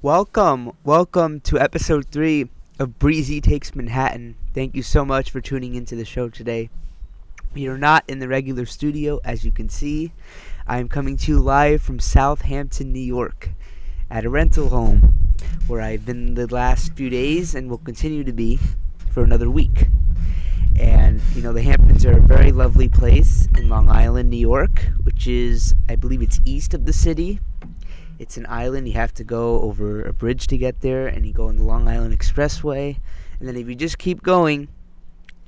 Welcome to episode 3 of Breezy Takes Manhattan. Thank you so much for tuning into the show today. We are not in the regular studio, as you can see. I am coming to you live from Southampton, New York, at a rental home, where I've been the last few days and will continue to be for another week. And, the Hamptons are a very lovely place in Long Island, New York, which is, I believe it's east of the city. It's an island. You have to go over a bridge to get there, and you go on the Long Island Expressway. And then if you just keep going,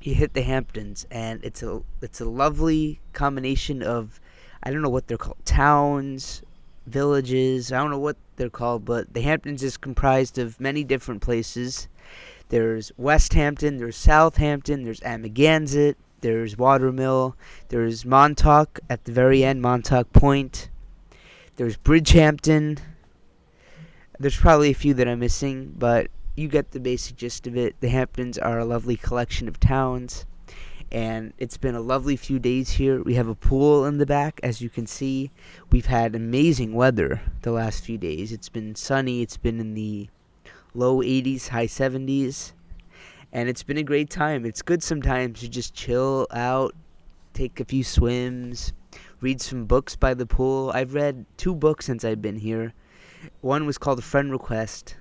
you hit the Hamptons, and it's a lovely combination of, I don't know what they're called, towns, villages, I don't know what they're called, but the Hamptons is comprised of many different places. There's West Hampton, there's Southampton, there's Amagansett, there's Watermill, there's Montauk at the very end, Montauk Point. There's Bridgehampton. There's probably a few that I'm missing, but you get the basic gist of it. The Hamptons are a lovely collection of towns, and it's been a lovely few days here. We have a pool in the back, as you can see. We've had amazing weather the last few days. It's been sunny. It's been in the low 80s, high 70s, and it's been a great time. It's good sometimes to just chill out, take a few swims, read some books by the pool. I've read 2 books since I've been here. One was called A Friend Request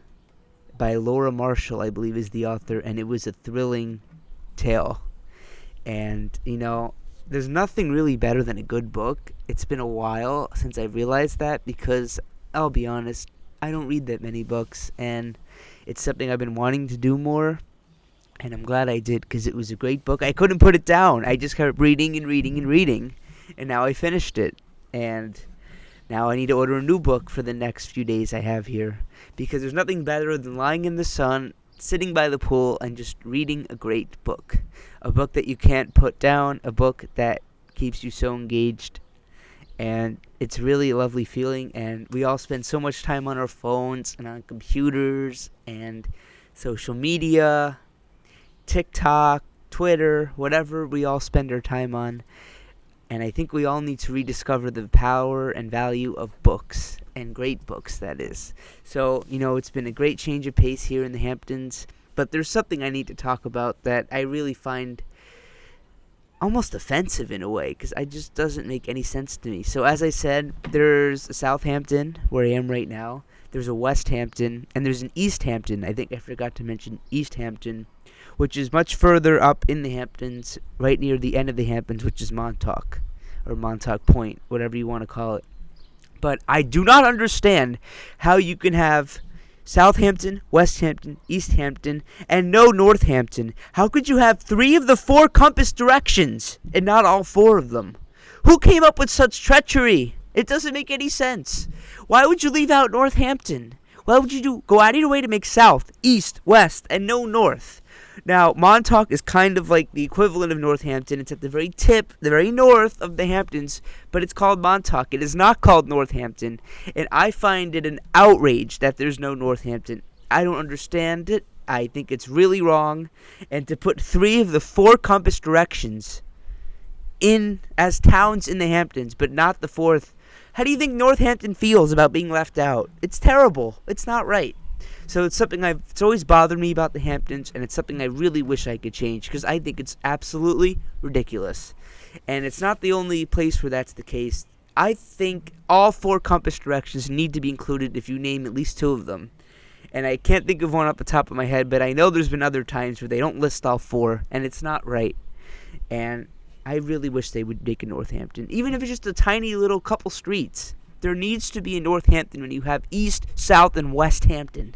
by Laura Marshall, I believe is the author, and it was a thrilling tale. And, there's nothing really better than a good book. It's been a while since I realized that because, I'll be honest, I don't read that many books, and it's something I've been wanting to do more, and I'm glad I did because it was a great book. I couldn't put it down. I just kept reading and reading and reading. And now I finished it, and now I need to order a new book for the next few days I have here, because there's nothing better than lying in the sun, sitting by the pool, and just reading a great book. A book that you can't put down, a book that keeps you so engaged, and it's really a lovely feeling. And we all spend so much time on our phones and on computers and social media, TikTok, Twitter, whatever we all spend our time on. And I think we all need to rediscover the power and value of books, and great books, that is. So, it's been a great change of pace here in the Hamptons, but there's something I need to talk about that I really find almost offensive in a way, because it just doesn't make any sense to me. So, as I said, there's a Southampton, where I am right now, there's a West Hampton, and there's an East Hampton. I think I forgot to mention East Hampton, which is much further up in the Hamptons, right near the end of the Hamptons, which is Montauk, or Montauk Point, whatever you want to call it. But I do not understand how you can have Southampton, West Hampton, East Hampton, and no Northampton. How could you have 3 of the 4 compass directions, and not all 4 of them? Who came up with such treachery? It doesn't make any sense. Why would you leave out Northampton? Why would you go out of your way to make south, east, west, and no north? Now, Montauk is kind of like the equivalent of Northampton. It's at the very tip, the very north of the Hamptons, but it's called Montauk. It is not called Northampton, and I find it an outrage that there's no Northampton. I don't understand it. I think it's really wrong, and to put 3 of the 4 compass directions in as towns in the Hamptons, but not the 4th. How do you think Northampton feels about being left out? It's terrible. It's not right. So it's something it's always bothered me about the Hamptons, and it's something I really wish I could change, because I think it's absolutely ridiculous. And it's not the only place where that's the case. I think all 4 compass directions need to be included if you name at least 2 of them. And I can't think of one off the top of my head, but I know there's been other times where they don't list all 4, and it's not right. And I really wish they would make a Northampton, even if it's just a tiny little couple streets. There needs to be a Northampton when you have East, South, and West Hampton.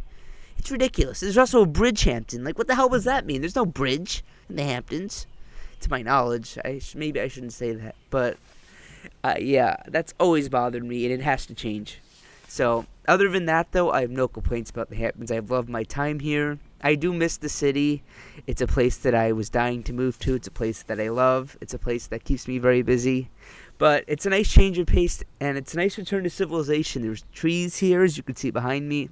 It's ridiculous. There's also a Bridgehampton. Like, what the hell does that mean? There's no bridge in the Hamptons, to my knowledge. Maybe I shouldn't say that. But, yeah, that's always bothered me, and it has to change. So, other than that, though, I have no complaints about the Hamptons. I've loved my time here. I do miss the city. It's a place that I was dying to move to. It's a place that I love. It's a place that keeps me very busy. But it's a nice change of pace, and it's a nice return to civilization. There's trees here, as you can see behind me.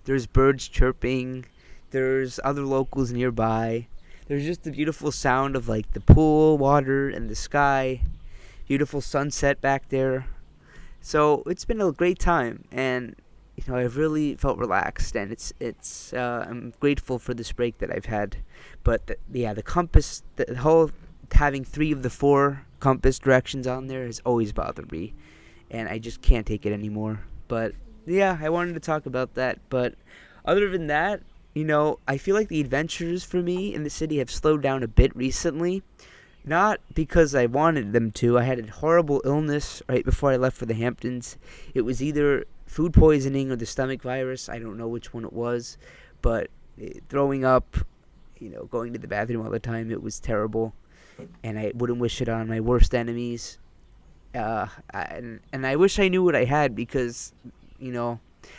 There's birds chirping. There's other locals nearby. There's just the beautiful sound of, like, the pool, water, and the sky. Beautiful sunset back there. So it's been a great time, and I've really felt relaxed, and I'm grateful for this break that I've had. But the compass, the whole having 3 of the 4 compass directions on there has always bothered me, and I just can't take it anymore. But yeah, I wanted to talk about that. But other than that, I feel like the adventures for me in the city have slowed down a bit recently. Not because I wanted them to. I had a horrible illness right before I left for the Hamptons. It was either food poisoning or the stomach virus. I don't know which one it was. But throwing up, going to the bathroom all the time, it was terrible. And I wouldn't wish it on my worst enemies. And I wish I knew what I had because,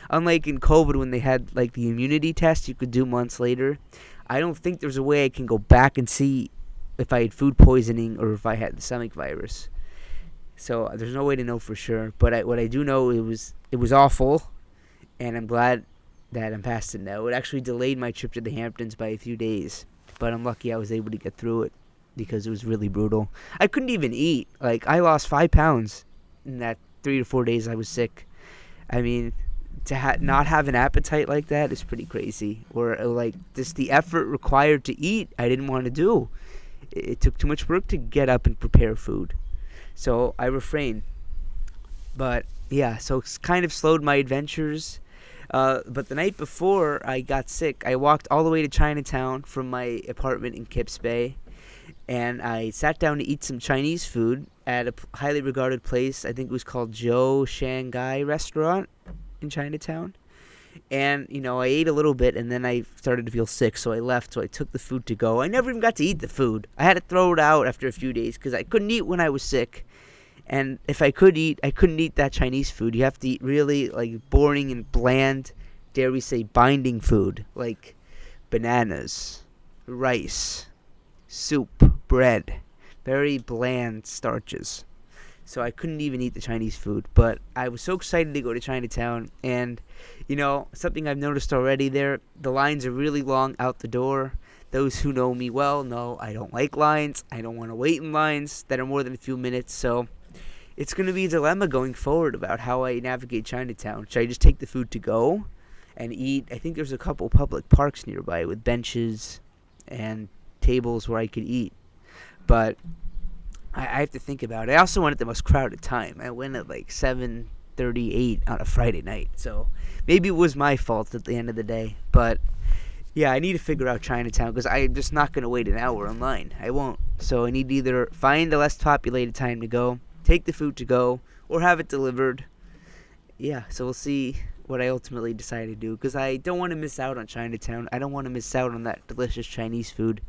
unlike in COVID when they had like the immunity test you could do months later, I don't think there's a way I can go back and see if I had food poisoning or if I had the stomach virus. So there's no way to know for sure. But what I do know, it was awful, and I'm glad that I'm past it now. It actually delayed my trip to the Hamptons by a few days, but I'm lucky I was able to get through it because it was really brutal. I couldn't even eat. Like, I lost 5 pounds in that 3 to 4 days I was sick. I mean, to not have an appetite like that is pretty crazy. Or like just the effort required to eat, I didn't want to do. It took too much work to get up and prepare food. So I refrained. But yeah, so it's kind of slowed my adventures. But the night before I got sick, I walked all the way to Chinatown from my apartment in Kips Bay. And I sat down to eat some Chinese food at a highly regarded place. I think it was called Joe Shanghai Restaurant in Chinatown. And, I ate a little bit, and then I started to feel sick, so I left. So I took the food to go. I never even got to eat the food. I had to throw it out after a few days because I couldn't eat when I was sick. And if I could eat, I couldn't eat that Chinese food. You have to eat really, like, boring and bland, dare we say, binding food, like bananas, rice, soup, bread, very bland starches. So I couldn't even eat the Chinese food. But I was so excited to go to Chinatown. And, something I've noticed already there, the lines are really long out the door. Those who know me well know I don't like lines. I don't want to wait in lines that are more than a few minutes. So it's going to be a dilemma going forward about how I navigate Chinatown. Should I just take the food to go and eat? I think there's a couple public parks nearby with benches and tables where I could eat. But I have to think about it. I also went at the most crowded time. I went at like 7:38 on a Friday night. So maybe it was my fault at the end of the day. But yeah, I need to figure out Chinatown because I'm just not going to wait an hour in line. I won't. So I need to either find a less populated time to go, take the food to go, or have it delivered. Yeah, so we'll see what I ultimately decide to do because I don't want to miss out on Chinatown. I don't want to miss out on that delicious Chinese food,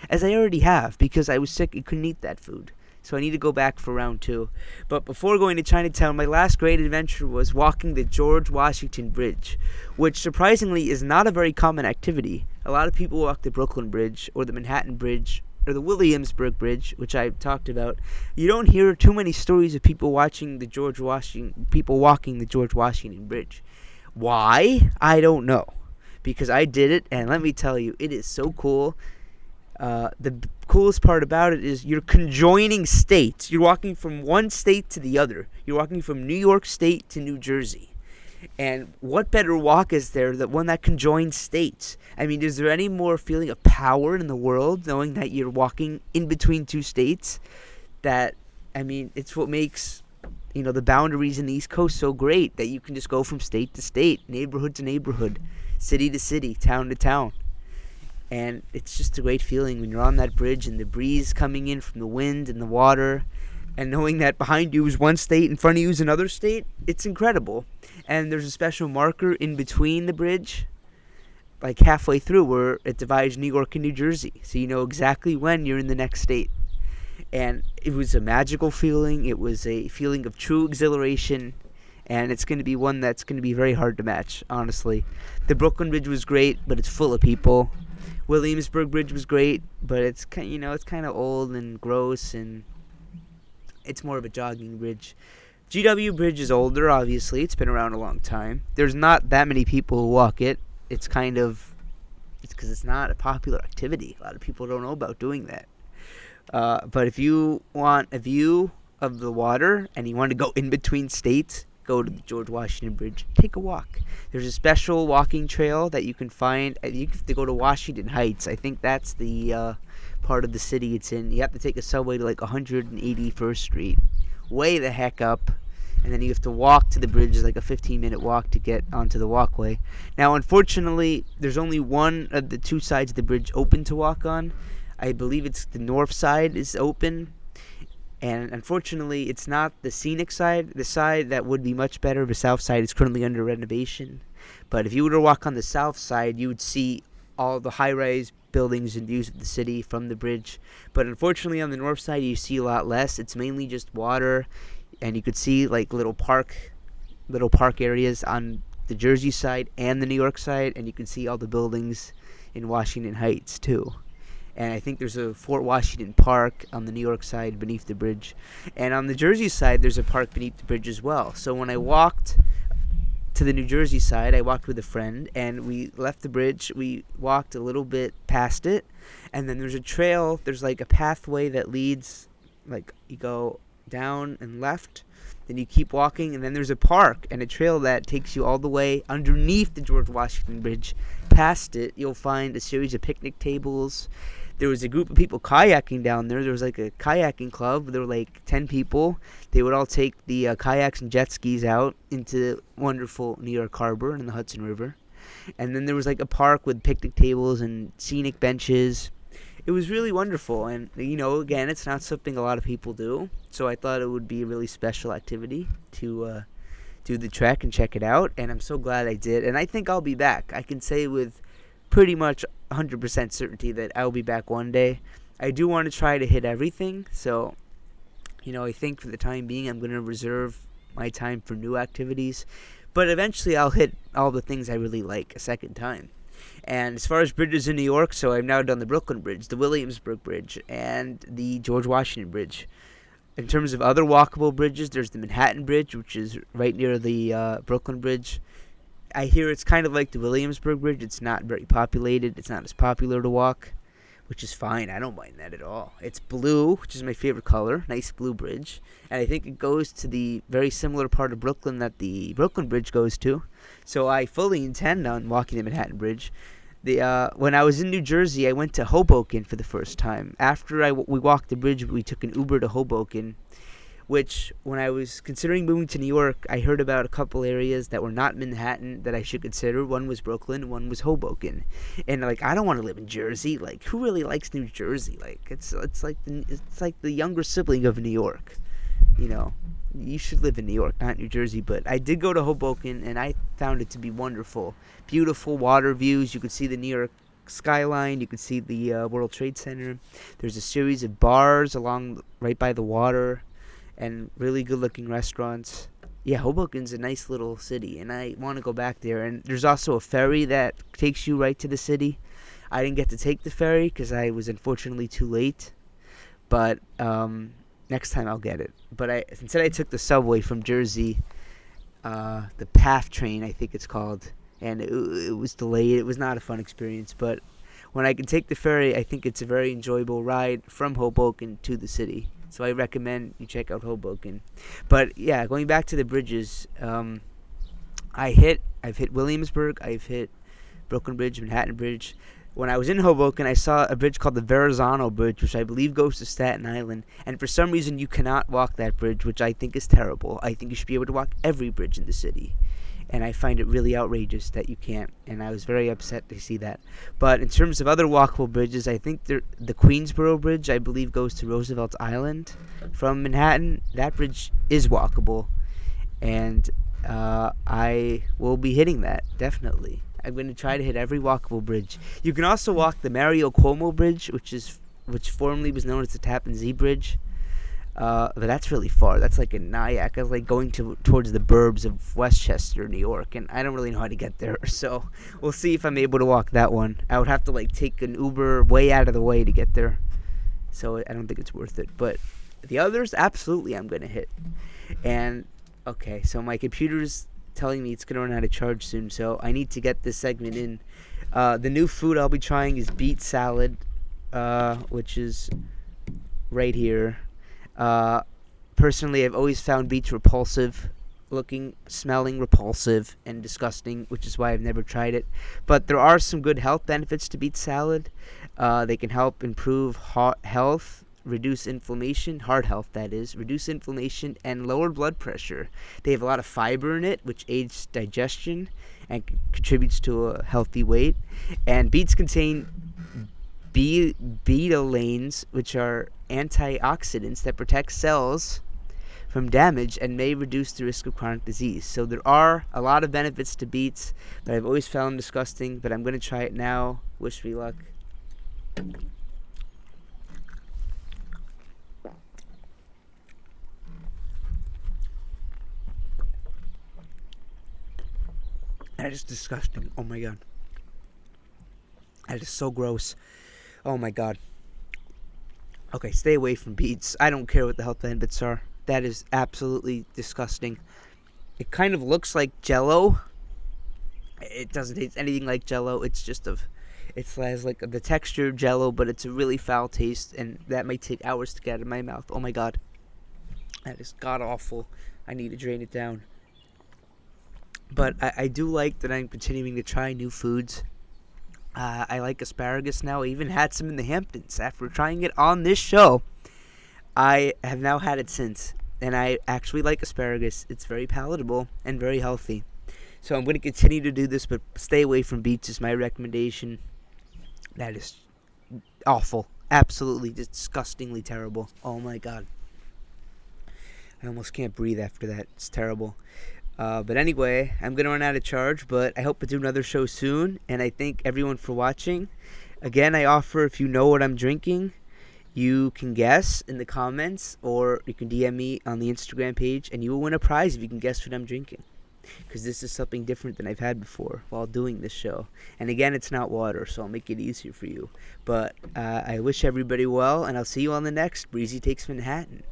as I already have because I was sick and couldn't eat that food. So I need to go back for round 2. But before going to Chinatown, my last great adventure was walking the George Washington Bridge, which surprisingly is not a very common activity. A lot of people walk the Brooklyn Bridge or the Manhattan Bridge or the Williamsburg Bridge, which I've talked about. You don't hear too many stories of people walking the George Washington Bridge. Why? I don't know. Because I did it, and let me tell you, it is so cool. The coolest part about it is you're conjoining states. You're walking from one state to the other. You're walking from New York State to New Jersey. And what better walk is there than one that conjoins states? I mean, is there any more feeling of power in the world knowing that you're walking in between 2 states? It's what makes, the boundaries in the East Coast so great that you can just go from state to state, neighborhood to neighborhood, city to city, town to town. And it's just a great feeling when you're on that bridge and the breeze coming in from the wind and the water and knowing that behind you is one state, in front of you is another state. It's incredible. And there's a special marker in between the bridge, like halfway through, where it divides New York and New Jersey. So you know exactly when you're in the next state. And it was a magical feeling. It was a feeling of true exhilaration. And it's going to be one that's going to be very hard to match, honestly. The Brooklyn Bridge was great, but it's full of people. Williamsburg Bridge was great, but it's kind of old and gross, and it's more of a jogging bridge. GW Bridge is older, obviously. It's been around a long time. There's not that many people who walk it. It's because it's not a popular activity. A lot of people don't know about doing that. But if you want a view of the water and you want to go in between states, go to the George Washington Bridge, take a walk. There's a special walking trail that you can find. You have to go to Washington Heights. I think that's the part of the city it's in. You have to take a subway to like 181st Street, way the heck up, and then you have to walk to the bridge. It's like a 15-minute walk to get onto the walkway. Now, unfortunately, there's only one of the two sides of the bridge open to walk on. I believe it's the north side is open, and unfortunately, it's not the scenic side. The side that would be much better, the south side, is currently under renovation. But if you were to walk on the south side, you would see all the high-rise buildings and views of the city from the bridge. But unfortunately, on the north side, you see a lot less. It's mainly just water, and you could see like little park areas on the Jersey side and the New York side, and you can see all the buildings in Washington Heights too. And I think there's a Fort Washington Park on the New York side beneath the bridge. And on the Jersey side, there's a park beneath the bridge as well. So when I walked to the New Jersey side, I walked with a friend, and we left the bridge. We walked a little bit past it, and then there's a trail. There's like a pathway that leads, like you go down and left, then you keep walking, and then there's a park and a trail that takes you all the way underneath the George Washington Bridge. Past it, you'll find a series of picnic tables. There was a group of people kayaking down there. There was like a kayaking club. There were like 10 people. They would all take the kayaks and jet skis out into wonderful New York Harbor and the Hudson River. And then there was like a park with picnic tables and scenic benches. It was really wonderful, and again, it's not something a lot of people do, so I thought it would be a really special activity to do the trek and check it out, and I'm so glad I did, and I think I'll be back. I can say with pretty much 100% certainty that I'll be back one day. I do want to try to hit everything, so I think for the time being I'm going to reserve my time for new activities, but eventually I'll hit all the things I really like a second time. And as far as bridges in New York, so I've now done the Brooklyn Bridge, the Williamsburg Bridge, and the George Washington Bridge. In terms of other walkable bridges, there's the Manhattan Bridge, which is right near the Brooklyn Bridge. I hear it's kind of like the Williamsburg Bridge. It's not very populated. It's not as popular to walk, which is fine. I don't mind that at all. It's blue, which is my favorite color. Nice blue bridge. And I think it goes to the very similar part of Brooklyn that the Brooklyn Bridge goes to. So I fully intend on walking the Manhattan Bridge. When I was in New Jersey, I went to Hoboken for the first time. After we walked the bridge, we took an Uber to Hoboken, which, when I was considering moving to New York, I heard about a couple areas that were not Manhattan that I should consider. One was Brooklyn, one was Hoboken. And I don't want to live in Jersey. Who really likes New Jersey? It's like the younger sibling of New York. You should live in New York, not New Jersey. But I did go to Hoboken, and I found it to be wonderful. Beautiful water views. You could see the New York skyline. You could see the World Trade Center. There's a series of bars right by the water, and really good-looking restaurants. Yeah, Hoboken's a nice little city, and I want to go back there. And there's also a ferry that takes you right to the city. I didn't get to take the ferry because I was unfortunately too late, but next time I'll get it. But instead I took the subway from Jersey, the PATH train, I think it's called, and it was delayed. It was not a fun experience, but when I can take the ferry, I think it's a very enjoyable ride from Hoboken to the city. So I recommend you check out Hoboken. But yeah, going back to the bridges, I've hit Williamsburg, I've hit Brooklyn Bridge, Manhattan Bridge. When I was in Hoboken, I saw a bridge called the Verrazano Bridge, which I believe goes to Staten Island. And for some reason, you cannot walk that bridge, which I think is terrible. I think you should be able to walk every bridge in the city. And I find it really outrageous that you can't. And I was very upset to see that. But in terms of other walkable bridges, I think the Queensboro Bridge, I believe, goes to Roosevelt Island from Manhattan. That bridge is walkable. And I will be hitting that, definitely. I'm going to try to hit every walkable bridge. You can also walk the Mario Cuomo Bridge, which formerly was known as the Tappan Zee Bridge. But that's really far. That's like in Nyack. It's like going towards the burbs of Westchester, New York, and I don't really know how to get there. So we'll see if I'm able to walk that one. I would have to take an Uber way out of the way to get there. So I don't think it's worth it. But the others, absolutely, I'm going to hit. And okay, so my computer's telling me it's going to run out of charge soon, so I need to get this segment in. The new food I'll be trying is beet salad, which is right here. Personally, I've always found beets repulsive. looking, smelling repulsive and disgusting, which is why I've never tried it. But there are some good health benefits to beet salad. They can help improve heart health, reduce inflammation, heart health that is, reduce inflammation, and lower blood pressure. They have a lot of fiber in it, which aids digestion and contributes to a healthy weight. And beets contain betalains, which are antioxidants that protect cells from damage and may reduce the risk of chronic disease. So there are a lot of benefits to beets that I've always found disgusting, but I'm going to try it now. Wish me luck. That is disgusting. Oh my god. That is so gross. Oh my god. Okay, stay away from beets. I don't care what the health benefits are. That is absolutely disgusting. It kind of looks like Jello. It doesn't taste anything like Jello. It has like the texture of Jello, but it's a really foul taste, and that might take hours to get out of my mouth. Oh my god. That is god awful. I need to drain it down. But I do like that I'm continuing to try new foods. I like asparagus now. I even had some in the Hamptons. After trying it on this show, I have now had it since. And I actually like asparagus. It's very palatable and very healthy. So I'm going to continue to do this, but stay away from beets is my recommendation. That is awful. Absolutely disgustingly terrible. Oh my god. I almost can't breathe after that. It's terrible. But anyway, I'm going to run out of charge, but I hope to do another show soon, and I thank everyone for watching. Again, I offer, if you know what I'm drinking, you can guess in the comments, or you can DM me on the Instagram page, and you will win a prize if you can guess what I'm drinking. Because this is something different than I've had before while doing this show. And again, it's not water, so I'll make it easier for you. But I wish everybody well, and I'll see you on the next Breezy Takes Manhattan.